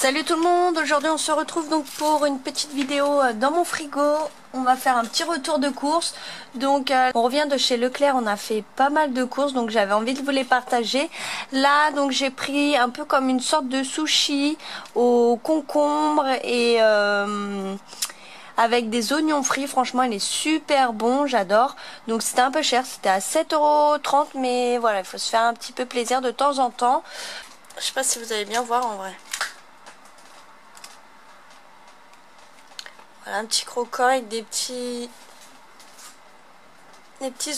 Salut tout le monde, aujourd'hui on se retrouve donc pour une petite vidéo dans mon frigo. On va faire un petit retour de courses. Donc on revient de chez Leclerc, on a fait pas mal de courses, donc j'avais envie de vous les partager. Là donc j'ai pris un peu comme une sorte de sushi au concombre et avec des oignons frits. Franchement il est super bon, j'adore. Donc c'était un peu cher, c'était à 7,30 €, mais voilà, il faut se faire un petit peu plaisir de temps en temps. Je sais pas si vous allez bien voir en vrai. Voilà, un petit croquant avec des petits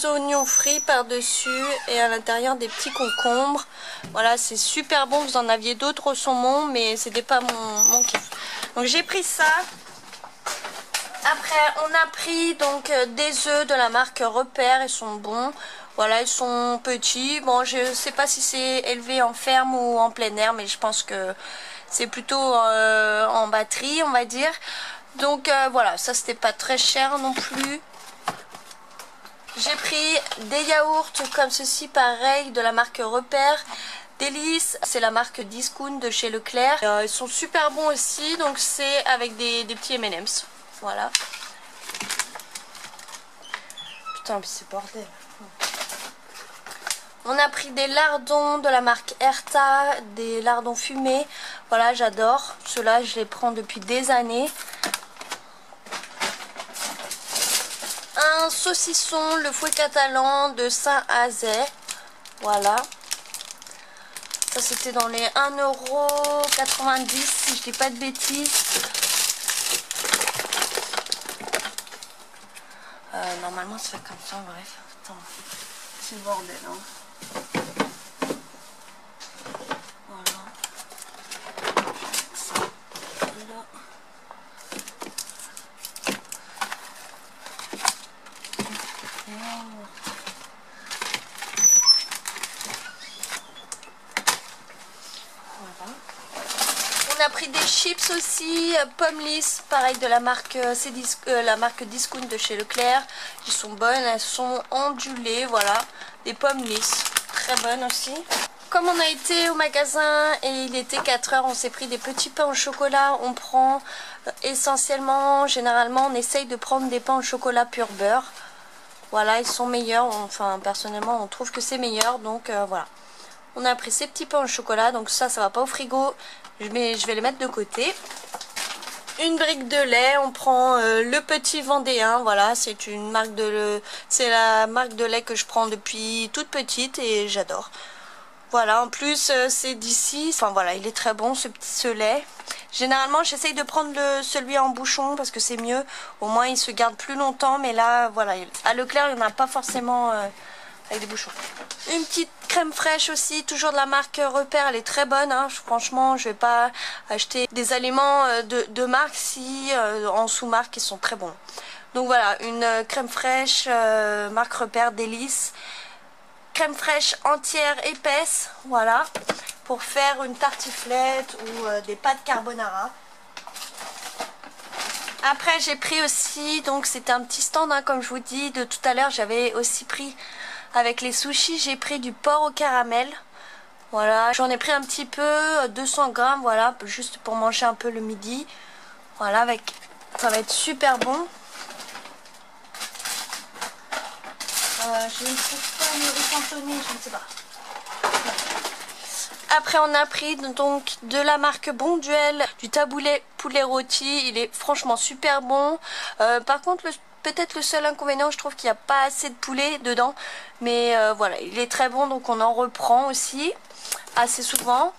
oignons frits par-dessus et à l'intérieur des petits concombres. Voilà, c'est super bon. Vous en aviez d'autres au saumon, mais c'était pas mon kiff. Donc j'ai pris ça. Après, on a pris donc des œufs de la marque Repère. Ils sont bons. Voilà, ils sont petits. Bon, je sais pas si c'est élevé en ferme ou en plein air, mais je pense que c'est plutôt en batterie, on va dire. Donc voilà, ça c'était pas très cher non plus. J'ai pris des yaourts comme ceci, pareil, de la marque Repère. Délice, c'est la marque Discount de chez Leclerc. Ils sont super bons aussi, donc c'est avec des petits M&M's. Voilà. Putain, mais c'est bordel. On a pris des lardons de la marque Erta, des lardons fumés. Voilà, j'adore. Ceux-là, je les prends depuis des années. Un saucisson, le fouet catalan de Saint-Azet. Voilà. Ça, c'était dans les 1,90 € si je dis pas de bêtises. Normalement, ça fait comme ça. Bref, attends. C'est le bordel, hein. On a pris des chips aussi, pommes lisses, pareil de la marque Discount de chez Leclerc. Elles sont bonnes, elles sont ondulées, voilà. Des pommes lisses, très bonnes aussi. Comme on a été au magasin et il était 4 h, on s'est pris des petits pains au chocolat. On prend essentiellement, généralement, on essaye de prendre des pains au chocolat pur beurre. Voilà, ils sont meilleurs, enfin personnellement on trouve que c'est meilleur, donc voilà. On a pris ces petits pains au chocolat, donc ça va pas au frigo, je vais les mettre de côté. Une brique de lait, on prend le petit Vendéen, voilà, c'est la marque de lait que je prends depuis toute petite et j'adore. Voilà, en plus c'est d'ici, enfin voilà, il est très bon ce lait. Généralement j'essaye de prendre celui en bouchon parce que c'est mieux, au moins il se garde plus longtemps, mais là voilà, à Leclerc il n'y en a pas forcément avec des bouchons. Une petite crème fraîche aussi, toujours de la marque Repère, elle est très bonne, hein. Franchement je vais pas acheter des aliments de marque si en sous-marque ils sont très bons. Donc voilà, une crème fraîche marque Repère, Délice. Crème fraîche entière épaisse, voilà, pour faire une tartiflette ou des pâtes carbonara. Après j'ai pris aussi, donc c'était un petit stand, hein, comme je vous dis de tout à l'heure, j'avais aussi pris avec les sushis, j'ai pris du porc au caramel. Voilà, j'en ai pris un petit peu, 200 grammes, voilà, juste pour manger un peu le midi. Voilà, ça va être super bon. Je ne trouve pas le cantonné, je ne sais pas. Après on a pris donc de la marque Bonduelle, du taboulet poulet rôti, il est franchement super bon. Par contre peut-être le seul inconvénient, je trouve qu'il n'y a pas assez de poulet dedans. Mais voilà, il est très bon, donc on en reprend aussi assez souvent.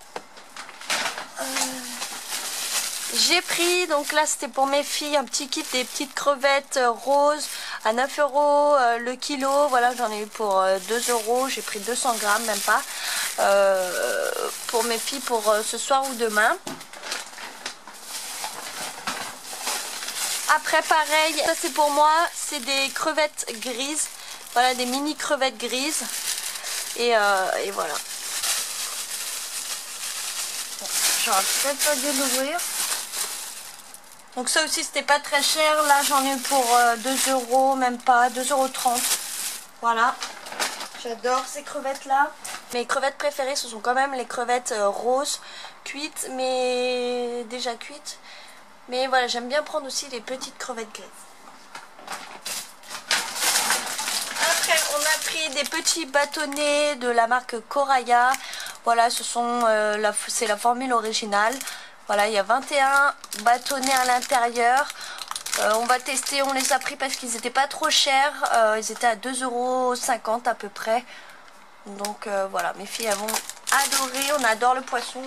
J'ai pris, donc là c'était pour mes filles, un petit kit des petites crevettes roses à 9 € le kilo. Voilà, j'en ai eu pour 2 €, j'ai pris 200 grammes, même pas, pour mes filles pour ce soir ou demain. Après pareil, ça c'est pour moi, c'est des crevettes grises, voilà, des mini crevettes grises, et voilà. Bon, j'aurais peut-être pas dû l'ouvrir. Donc ça aussi c'était pas très cher, là j'en ai eu pour 2 €, même pas, 2,30 €. Voilà, j'adore ces crevettes là. Mes crevettes préférées ce sont quand même les crevettes roses cuites, mais est déjà cuite. Mais voilà, j'aime bien prendre aussi les petites crevettes grises. Après, on a pris des petits bâtonnets de la marque Coraya. Voilà, c'est la formule originale. Voilà, il y a 21 bâtonnets à l'intérieur. On va tester, on les a pris parce qu'ils n'étaient pas trop chers. Ils étaient à 2,50 € à peu près. Donc voilà, mes filles elles vont adorer. On adore le poisson.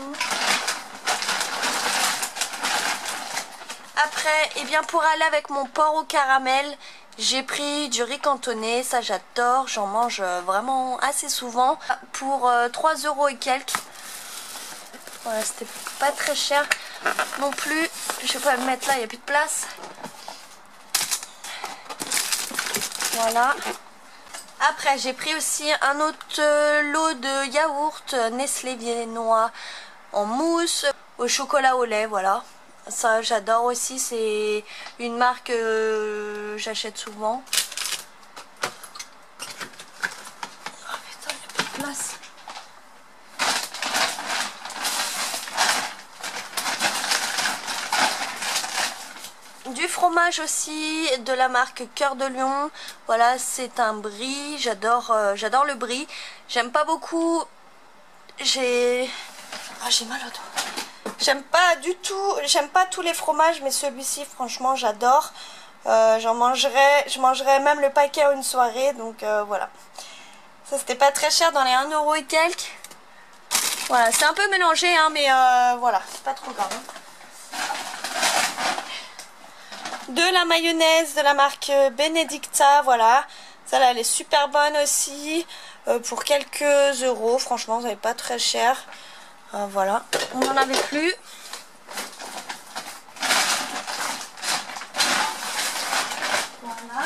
Après, et bien pour aller avec mon porc au caramel, j'ai pris du riz cantonné. Ça j'adore, j'en mange vraiment assez souvent. Pour 3 € et quelques. Voilà, c'était pas très cher non plus. Je vais pas le mettre là, il n'y a plus de place. Voilà. Après, j'ai pris aussi un autre lot de yaourt Nestlé viennois en mousse au chocolat au lait. Voilà. Ça, j'adore aussi. C'est une marque que j'achète souvent. Oh putain, il n'y a plus de place. Du fromage aussi de la marque Cœur de Lion. Voilà, c'est un brie. J'adore le brie. J'aime pas beaucoup. J'ai mal au dos. J'aime pas du tout. J'aime pas tous les fromages, mais celui-ci, franchement, j'adore. Je mangerais même le paquet à une soirée. Donc voilà. Ça, c'était pas très cher dans les 1 € et quelques. Voilà, c'est un peu mélangé, hein, mais voilà, c'est pas trop grave. De la mayonnaise de la marque Benedicta, voilà. Celle-là, elle est super bonne aussi. Pour quelques euros, franchement, ça n'est pas très cher. Voilà, on n'en avait plus. Voilà.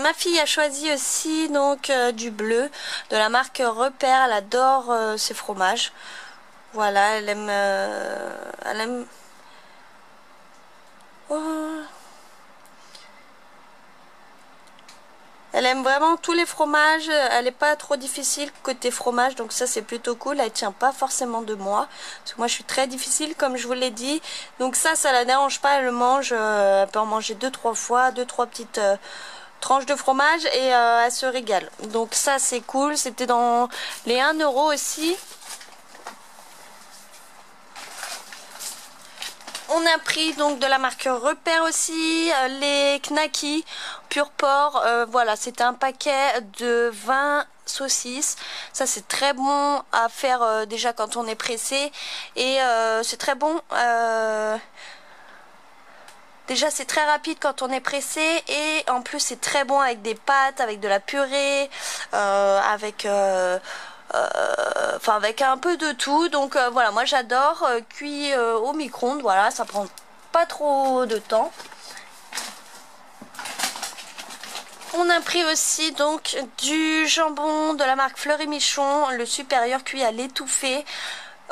Ma fille a choisi aussi donc du bleu de la marque Repère. Elle adore ces fromages. Voilà, elle aime. Oh. Elle aime vraiment tous les fromages. Elle n'est pas trop difficile côté fromage, donc ça c'est plutôt cool. Elle tient pas forcément de moi, parce que moi je suis très difficile comme je vous l'ai dit. Donc ça la dérange pas, elle le mange. Elle peut en manger 2-3 fois, 2-3 petites tranches de fromage et elle se régale. Donc ça c'est cool. C'était dans les 1 € aussi. On a pris donc de la marque Repère aussi, les knackis pur porc. Voilà, c'était un paquet de 20 saucisses. Ça c'est très bon à faire déjà quand on est pressé. Et c'est très bon. Déjà c'est très rapide quand on est pressé. Et en plus c'est très bon avec des pâtes, avec de la purée, avec un peu de tout. Donc voilà, moi j'adore cuit au micro-ondes. Voilà, ça prend pas trop de temps. On a pris aussi donc du jambon de la marque Fleury Michon, le supérieur cuit à l'étouffée.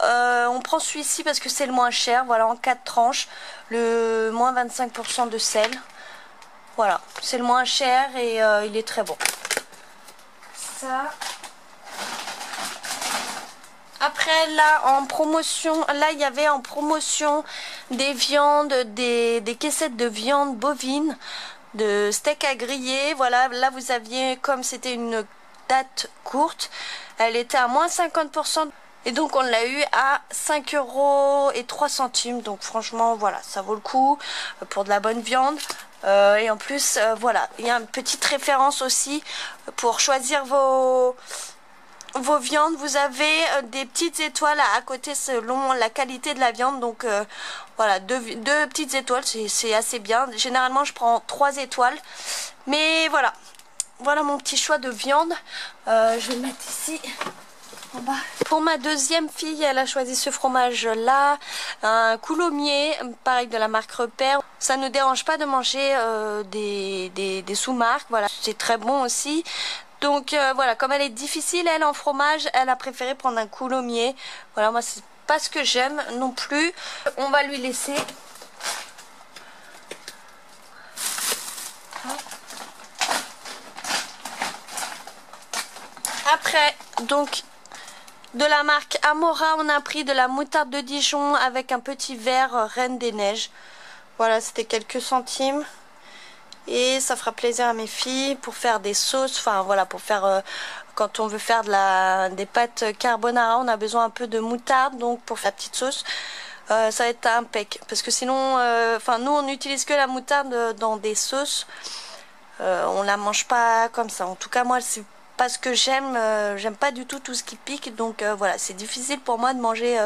On prend celui-ci parce que c'est le moins cher. Voilà, en 4 tranches, le moins 25% de sel. Voilà, c'est le moins cher et il est très bon. Ça. Après là en promotion, là il y avait en promotion des viandes, des caissettes de viande bovine, de steak à griller. Voilà, là vous aviez, comme c'était une date courte, elle était à moins 50%. Et donc on l'a eu à 5,03 €. Donc franchement voilà, ça vaut le coup pour de la bonne viande. Et en plus voilà, il y a une petite référence aussi pour choisir vos viandes. Vous avez des petites étoiles à côté selon la qualité de la viande. Donc voilà, deux petites étoiles, c'est assez bien. Généralement je prends 3 étoiles. Mais voilà, voilà mon petit choix de viande. Je vais le mettre ici en bas. Pour ma deuxième fille, elle a choisi ce fromage là, un coulommiers, pareil de la marque Repère. Ça ne dérange pas de manger des sous-marques. Voilà, c'est très bon aussi. Donc voilà, comme elle est difficile elle en fromage, elle a préféré prendre un coulommiers. Voilà, moi c'est pas ce que j'aime non plus. On va lui laisser. Après, donc, de la marque Amora, on a pris de la moutarde de Dijon avec un petit verre Reine des Neiges. Voilà, c'était quelques centimes. Et ça fera plaisir à mes filles pour faire des sauces. Enfin, voilà, pour faire... quand on veut faire des pâtes carbonara, on a besoin un peu de moutarde. Donc, pour faire la petite sauce, ça va être impec. Parce que sinon, nous, on n'utilise que la moutarde dans des sauces. On la mange pas comme ça. En tout cas, moi, c'est pas ce que j'aime. J'aime pas du tout ce qui pique. Donc, voilà, c'est difficile pour moi de manger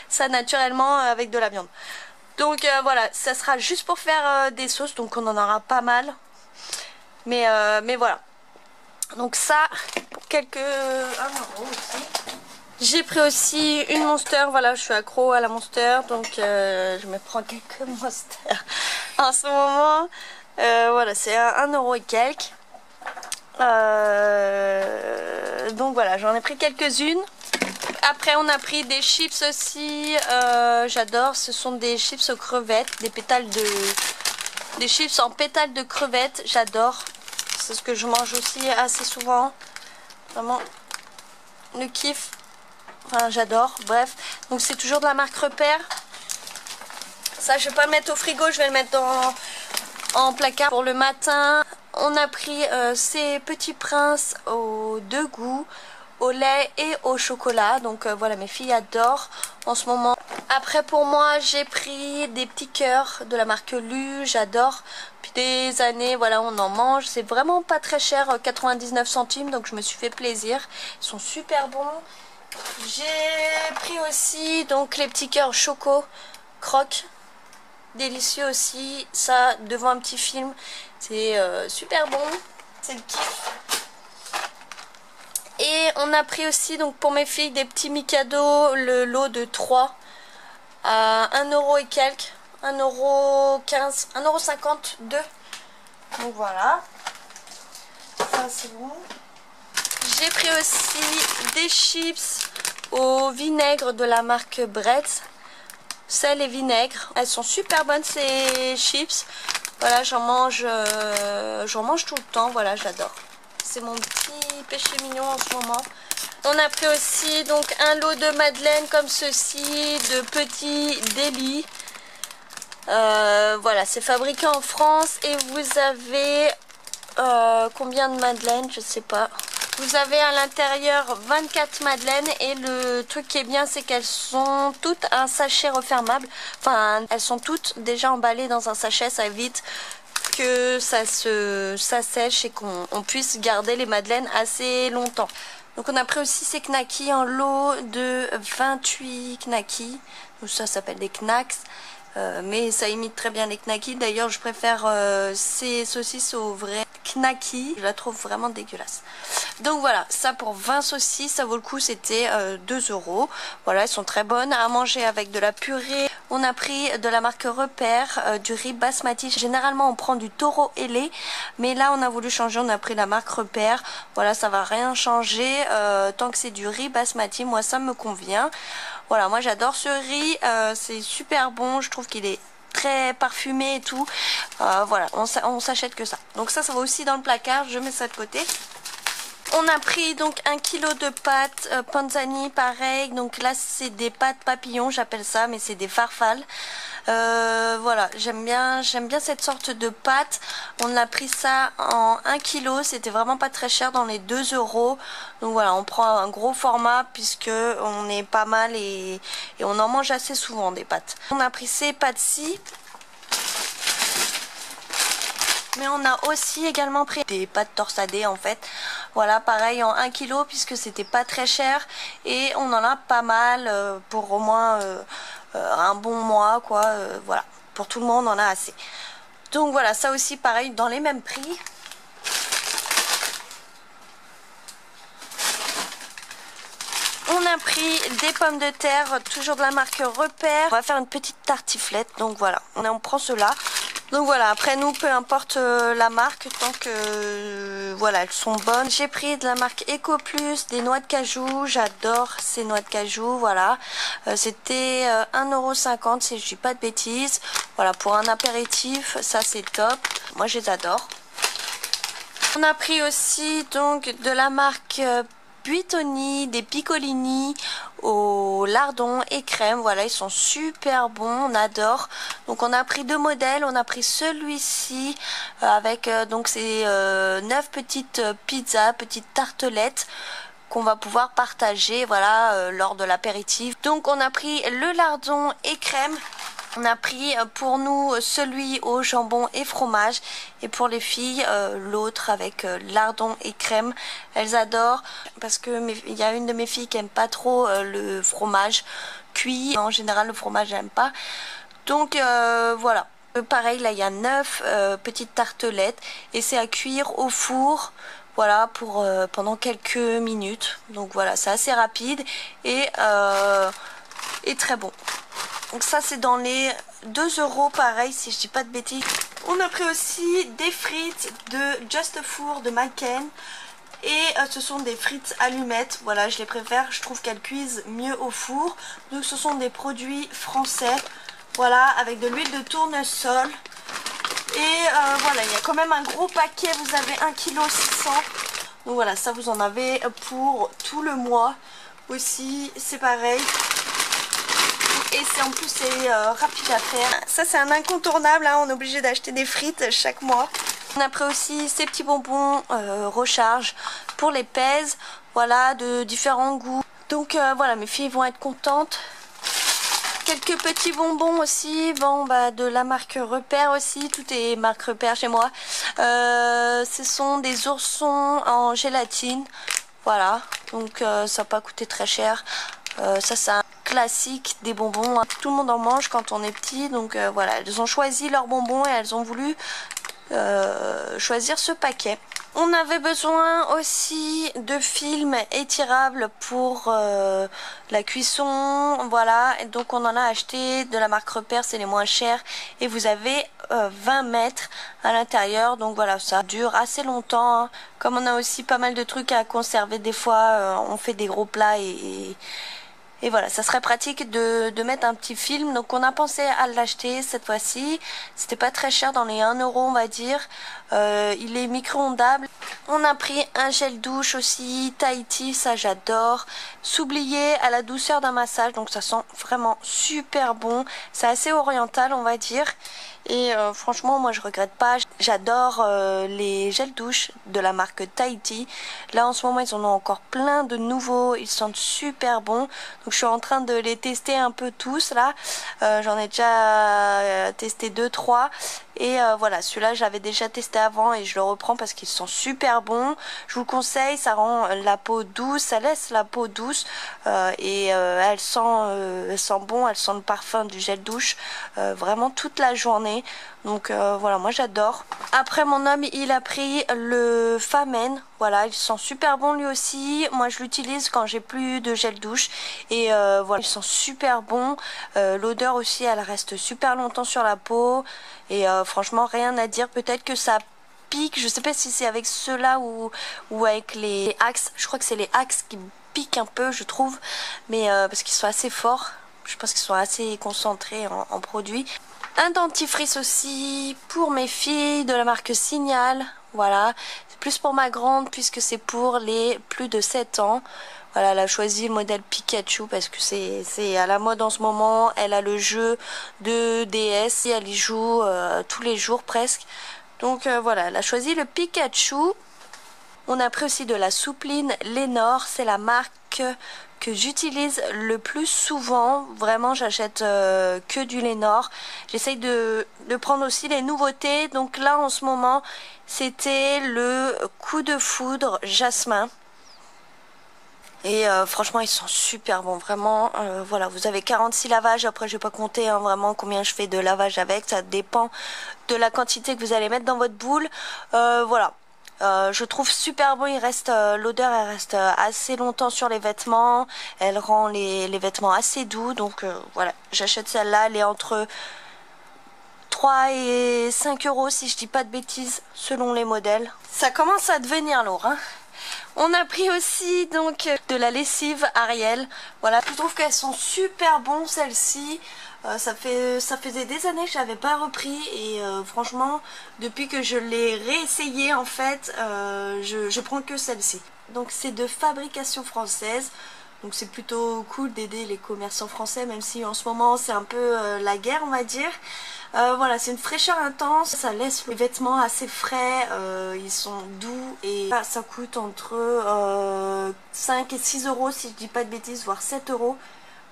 ça naturellement avec de la viande. Donc voilà, ça sera juste pour faire des sauces, donc on en aura pas mal. Mais voilà. Donc ça, pour quelques... 1 euro aussi. J'ai pris aussi une Monster, voilà, je suis accro à la Monster, donc je me prends quelques Monster en ce moment. Voilà, c'est 1 euro et quelques. Donc voilà, j'en ai pris quelques-unes. Après on a pris des chips aussi, j'adore, ce sont des chips aux crevettes, des chips en pétales de crevettes, j'adore, c'est ce que je mange aussi assez souvent, vraiment le kiff, enfin j'adore, bref, donc c'est toujours de la marque Repère, ça je vais pas le mettre au frigo, je vais le mettre en placard pour le matin. On a pris ces petits princes aux 2 goûts, au lait et au chocolat, donc voilà, mes filles adorent en ce moment. Après pour moi j'ai pris des petits cœurs de la marque Lu, j'adore depuis des années, voilà, on en mange, c'est vraiment pas très cher, 99 centimes, donc je me suis fait plaisir, ils sont super bons. J'ai pris aussi donc les petits cœurs choco croque, délicieux aussi, ça devant un petit film, c'est super bon, c'est le kiff. Et on a pris aussi donc pour mes filles des petits Mikado, le lot de 3 à 1 euro et quelques, 1,15 €, 1,52 €. Donc voilà, ça c'est bon. J'ai pris aussi des chips au vinaigre de la marque Bretz, sel et vinaigre. Elles sont super bonnes ces chips. Voilà, j'en mange tout le temps, voilà, j'adore. C'est mon petit péché mignon en ce moment. On a pris aussi donc un lot de madeleines comme ceci, de petits délits. Voilà, c'est fabriqué en France et vous avez combien de madeleines, je sais pas. Vous avez à l'intérieur 24 madeleines et le truc qui est bien, c'est qu'elles sont toutes un sachet refermable. Enfin, elles sont toutes déjà emballées dans un sachet, ça évite que ça sèche et qu'on puisse garder les madeleines assez longtemps. Donc on a pris aussi ces knackis en lot de 28 knackis. Donc ça s'appelle des knacks. Mais ça imite très bien les knackis. D'ailleurs je préfère ces saucisses au vrai knackis. Je la trouve vraiment dégueulasse. Donc voilà, ça pour 20 saucisses, ça vaut le coup, c'était 2 €. Voilà, elles sont très bonnes à manger avec de la purée. On a pris de la marque Repère, du riz basmati. Généralement on prend du taureau ailé, mais là on a voulu changer, on a pris la marque Repère. Voilà, ça va rien changer, tant que c'est du riz basmati, moi ça me convient. Voilà, moi j'adore ce riz, c'est super bon, je trouve qu'il est très parfumé et tout. Voilà, on s'achète que ça. Donc ça va aussi dans le placard, je mets ça de côté. On a pris donc 1 kg de pâtes Panzani, pareil. Donc là c'est des pâtes papillons, j'appelle ça, mais c'est des farfales. Voilà, j'aime bien cette sorte de pâte. On a pris ça en 1 kg, c'était vraiment pas très cher, dans les 2 €. Donc voilà, on prend un gros format puisque on est pas mal et on en mange assez souvent des pâtes. On a pris ces pâtes-ci. Mais on a aussi également pris des pâtes torsadées en fait. Voilà, pareil en 1 kg puisque c'était pas très cher. Et on en a pas mal pour au moins un bon mois quoi. Voilà, pour tout le monde on en a assez. Donc voilà, ça aussi pareil dans les mêmes prix. On a pris des pommes de terre, toujours de la marque Repère. On va faire une petite tartiflette, donc voilà, on prend cela. Donc voilà, après nous, peu importe la marque, tant que voilà, elles sont bonnes. J'ai pris de la marque Eco Plus, des noix de cajou, j'adore ces noix de cajou, voilà. C'était 1,50 € si je dis pas de bêtises. Voilà, pour un apéritif, ça c'est top. Moi je les adore. On a pris aussi donc de la marque Buitoni, des piccolini au lardon et crème. Voilà, ils sont super bons, on adore. Donc on a pris deux modèles, on a pris celui-ci avec donc ces 9 petites pizzas, petites tartelettes qu'on va pouvoir partager, voilà, lors de l'apéritif. Donc on a pris le lardon et crème. On a pris pour nous celui au jambon et fromage, et pour les filles l'autre avec lardon et crème. Elles adorent parce que il y a une de mes filles qui aime pas trop le fromage cuit. En général le fromage j'aime pas. Donc voilà. Pareil, là il y a 9 petites tartelettes et c'est à cuire au four. Voilà, pour pendant quelques minutes. Donc voilà, c'est assez rapide et très bon. Donc ça c'est dans les 2 € pareil si je dis pas de bêtises. On a pris aussi des frites de Just Four de McCain. Et ce sont des frites allumettes. Voilà, je les préfère, je trouve qu'elles cuisent mieux au four. Donc ce sont des produits français. Voilà, avec de l'huile de tournesol. Et voilà, il y a quand même un gros paquet, vous avez 1,6 kg. Donc voilà, ça vous en avez pour tout le mois. Aussi, c'est pareil. Et c'est en plus c'est rapide à faire. Ça c'est un incontournable, hein, on est obligé d'acheter des frites chaque mois. On a pris aussi ces petits bonbons recharge pour les pèses, voilà, de différents goûts. Donc voilà, mes filles vont être contentes. Quelques petits bonbons aussi, bon bah de la marque Repère aussi, tout est marque Repère chez moi. Ce sont des oursons en gélatine, voilà, donc ça n'a pas coûté très cher. Ça c'est un classique des bonbons, hein. Tout le monde en mange quand on est petit, donc voilà, elles ont choisi leurs bonbons et elles ont voulu choisir ce paquet. On avait besoin aussi de films étirables pour la cuisson, voilà, et donc on en a acheté de la marque Repère, c'est les moins chers, et vous avez 20 mètres à l'intérieur, donc voilà, ça dure assez longtemps, hein. Comme on a aussi pas mal de trucs à conserver, des fois on fait des gros plats et voilà, ça serait pratique de mettre un petit film. Donc on a pensé à l'acheter cette fois-ci. C'était pas très cher, dans les 1 € on va dire. Il est micro-ondable. On a pris un gel douche aussi, Tahiti, ça j'adore. S'oublier à la douceur d'un massage, donc ça sent vraiment super bon. C'est assez oriental on va dire. Et franchement moi je regrette pas. J'adore les gels douche de la marque Tahiti. Là en ce moment ils en ont encore plein de nouveaux. Ils sentent super bons. Donc je suis en train de les tester un peu tous là. J'en ai déjà testé 2-3. Et voilà, celui-là j'avais déjà testé avant et je le reprends parce qu'ils sont super bons. Je vous le conseille, ça rend la peau douce, ça laisse la peau douce et elle sent bon, elle sent le parfum du gel douche vraiment toute la journée. Donc voilà, moi j'adore. Après mon homme il a pris le Famen, voilà, il sent super bon lui aussi. Moi je l'utilise quand j'ai plus de gel douche et voilà, il sent super bon. L'odeur aussi elle reste super longtemps sur la peau et franchement rien à dire. Peut-être que ça pique, je sais pas si c'est avec ceux-là ou avec les Axe. Je crois que c'est les Axe qui piquent un peu je trouve, mais parce qu'ils sont assez forts. Je pense qu'ils sont assez concentrés en produits. Un dentifrice aussi pour mes filles de la marque Signal. Voilà, c'est plus pour ma grande puisque c'est pour les plus de 7 ans. Voilà, elle a choisi le modèle Pikachu parce que c'est à la mode en ce moment. Elle a le jeu de DS et elle y joue tous les jours presque. Donc voilà, elle a choisi le Pikachu. On a pris aussi de la soupline Lénore, c'est la marque que j'utilise le plus souvent. Vraiment j'achète que du Lénore. J'essaye de prendre aussi les nouveautés. Donc là en ce moment c'était le coup de foudre jasmin. Et franchement ils sont super bons, vraiment. Voilà, vous avez 46 lavages. Après je vais pas compter hein, vraiment combien je fais de lavage avec. Ça dépend de la quantité que vous allez mettre dans votre boule. Voilà. Je trouve super bon, l'odeur elle reste assez longtemps sur les vêtements, elle rend les vêtements assez doux, donc voilà, j'achète celle-là, elle est entre 3 et 5 euros si je dis pas de bêtises selon les modèles. Ça commence à devenir lourd, hein. On a pris aussi donc de la lessive Ariel. Voilà, je trouve qu'elles sont super bonnes celles-ci. Ça faisait des années que je n'avais pas repris et franchement depuis que je l'ai réessayé en fait je prends que celle-ci. Donc c'est de fabrication française. Donc c'est plutôt cool d'aider les commerçants français, même si en ce moment c'est un peu la guerre on va dire. Voilà, c'est une fraîcheur intense, ça laisse les vêtements assez frais, ils sont doux et ça coûte entre 5 et 6 euros si je dis pas de bêtises, voire 7 euros.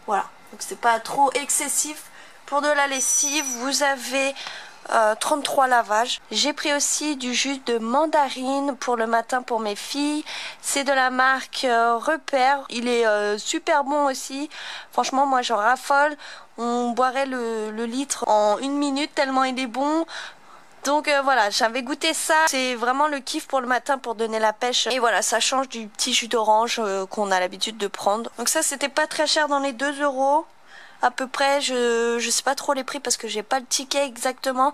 Voilà, donc c'est pas trop excessif. Pour de la lessive, vous avez 33 lavages. J'ai pris aussi du jus de mandarine pour le matin pour mes filles. C'est de la marque Repère. Il est super bon aussi. Franchement, moi j'en raffole. On boirait le litre en 1 minute tellement il est bon. Donc voilà, j'avais goûté ça. C'est vraiment le kiff pour le matin pour donner la pêche. Et voilà, ça change du petit jus d'orange qu'on a l'habitude de prendre. Donc ça, c'était pas très cher dans les 2 euros. À peu près, je sais pas trop les prix parce que j'ai pas le ticket exactement,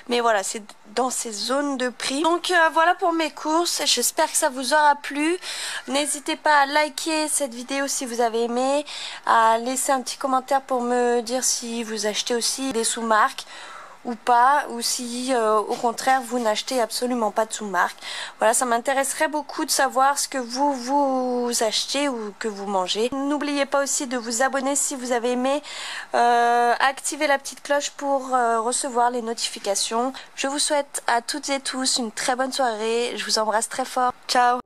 mais voilà, c'est dans ces zones de prix. Donc voilà pour mes courses, j'espère que ça vous aura plu. N'hésitez pas à liker cette vidéo si vous avez aimé, à laisser un petit commentaire pour me dire si vous achetez aussi des sous-marques ou pas, ou si au contraire vous n'achetez absolument pas de sous-marque. Voilà, ça m'intéresserait beaucoup de savoir ce que vous achetez ou que vous mangez. N'oubliez pas aussi de vous abonner si vous avez aimé, activer la petite cloche pour recevoir les notifications. Je vous souhaite à toutes et tous une très bonne soirée, je vous embrasse très fort, ciao.